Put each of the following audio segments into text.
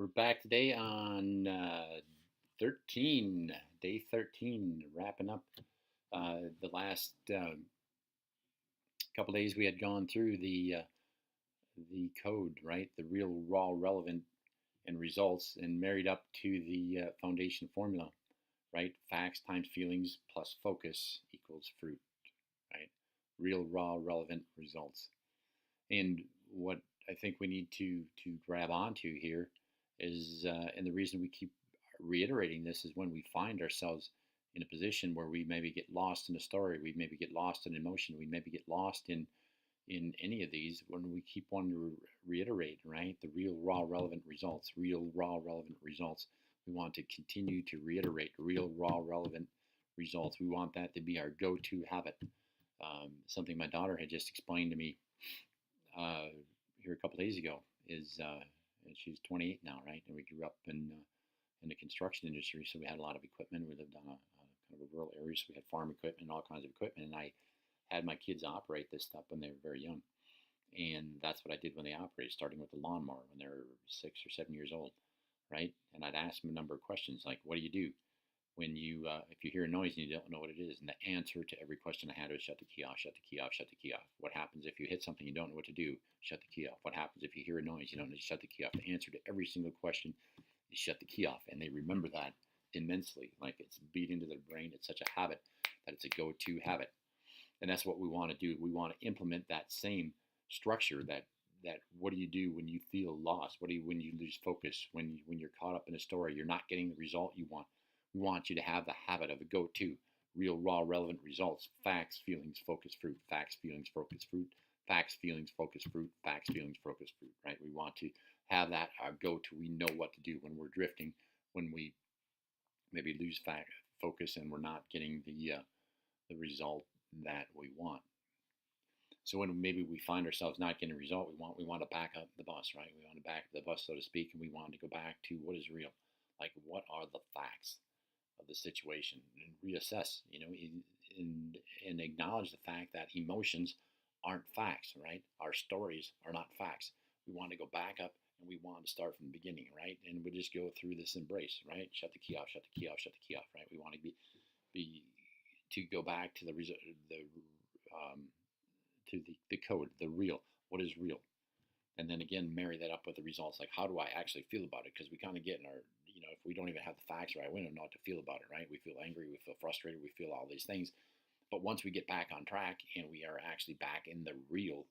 We're back today on 13, day 13, wrapping up the last couple days we had gone through the code, right? The real, raw, relevant, and results, and married up to the foundation formula, right? Facts times feelings plus focus equals fruit, right? Real, raw, relevant results. And what I think we need to grab onto here is, and the reason we keep reiterating this is when we find ourselves in a position where we maybe get lost in a story, we maybe get lost in emotion, we maybe get lost in any of these, when we keep wanting to reiterate, right? The real, raw, relevant results, real, raw, relevant results. We want to continue to reiterate real, raw, relevant results. We want that to be our go-to habit. Something my daughter had just explained to me uh, here a couple days ago is she's 28 now, right? And we grew up in the construction industry, so we had a lot of equipment. We lived on a kind of a rural area, so we had farm equipment and all kinds of equipment. And I had my kids operate this stuff when they were very young, and that's what I did when they operated, starting with the lawnmower when they were 6 or 7 years old, right? And I'd ask them a number of questions like, "What do you do when you if you hear a noise and you don't know what it is?" And the answer to every question I had was shut the key off, shut the key off, shut the key off. What happens if you hit something you don't know what to do? Shut the key off. What happens if you hear a noise you don't know? Shut the key off. The answer to every single question is shut the key off, and they remember that immensely. Like it's beat into their brain. It's such a habit that it's a go-to habit, and that's what we want to do. We want to implement that same structure. That what do you do when you feel lost? What do you when you lose focus? When you're caught up in a story, you're not getting the result you want. We want you to have the habit of a go-to, real, raw, relevant results. Facts, feelings, focus, fruit. Facts, feelings, focus, fruit. Facts, feelings, focus, fruit. Facts, feelings, focus, fruit. Right? We want to have that our go-to. We know what to do when we're drifting, when we maybe lose focus, and we're not getting the result that we want. So when maybe we find ourselves not getting a result we want to back up the bus, right? We want to back up the bus, so to speak, and we want to go back to what is real. Like, what are the facts of the situation, and reassess, and acknowledge the fact that emotions aren't facts, right? Our stories are not facts. We want to go back up and we want to start from the beginning, right? And we just go through this embrace, right? Shut the key off, shut the key off, shut the key off, right? We want to be to go back to the um, the code, the real. What is real? And then again, marry that up with the results. Like, how do I actually feel about it? Because we kind of get in our, if we don't even have the facts right, we don't know what to feel about it, right? We feel angry, we feel frustrated, we feel all these things. But once we get back on track and we are actually back in the real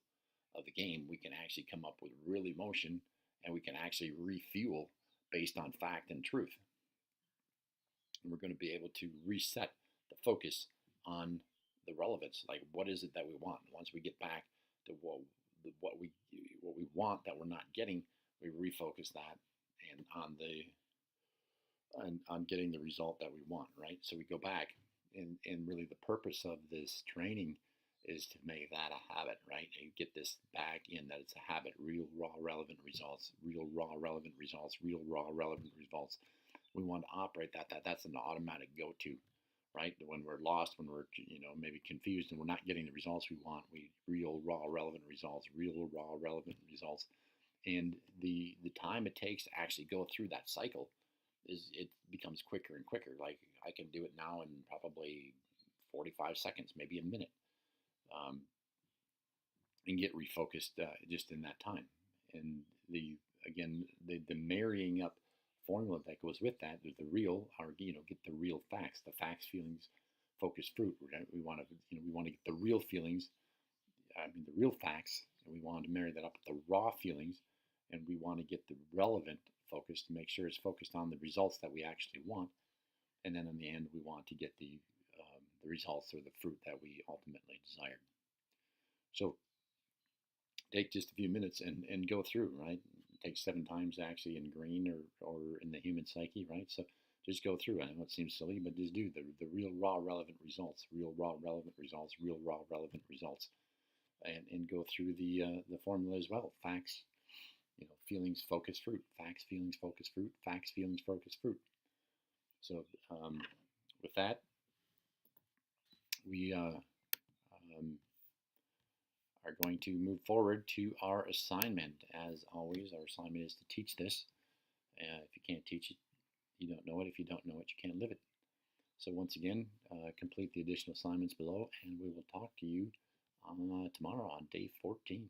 of the game, we can actually come up with real emotion, and we can actually refuel based on fact and truth. And we're going to be able to reset the focus on the relevance. Like, what is it that we want? Once we get back to what we want that we're not getting, we refocus that and on getting the result that we want, right? So we go back, and really the purpose of this training is to make that a habit, right? And get this back in, that it's a habit. Real, raw, relevant results. Real, raw, relevant results. Real, raw, relevant results. We want to operate that's an automatic go-to, right? When we're lost, when we're maybe confused and we're not getting the results we want, we real, raw, relevant results. Real, raw, relevant results. And the time it takes to actually go through that cycle it becomes quicker and quicker. Like, I can do it now in probably 45 seconds, maybe a minute, um, and get refocused just in that time. And the marrying up formula that goes with that, the real, or get the real facts, the facts, feelings, focus, fruit. Right? We want to we want to get the real feelings, the real facts, and we want to marry that up with the raw feelings, and we want to get the relevant focus to make sure it's focused on the results that we actually want. And then in the end, we want to get the results, or the fruit that we ultimately desired. So take just a few minutes and go through, right? It takes 7 times actually in green, or in the human psyche, right? So just go through. I know it seems silly, but just do the real, raw, relevant results, real, raw, relevant results, real, raw, relevant results, and go through the formula as well. Facts, feelings, focus, fruit. Facts, feelings, focus, fruit. Facts, feelings, focus, fruit. So with that, we are going to move forward to our assignment. As always, our assignment is to teach this, If you can't teach it, you don't know it. If you don't know it, you can't live it. So once again, complete the additional assignments below, and we will talk to you tomorrow on day 14.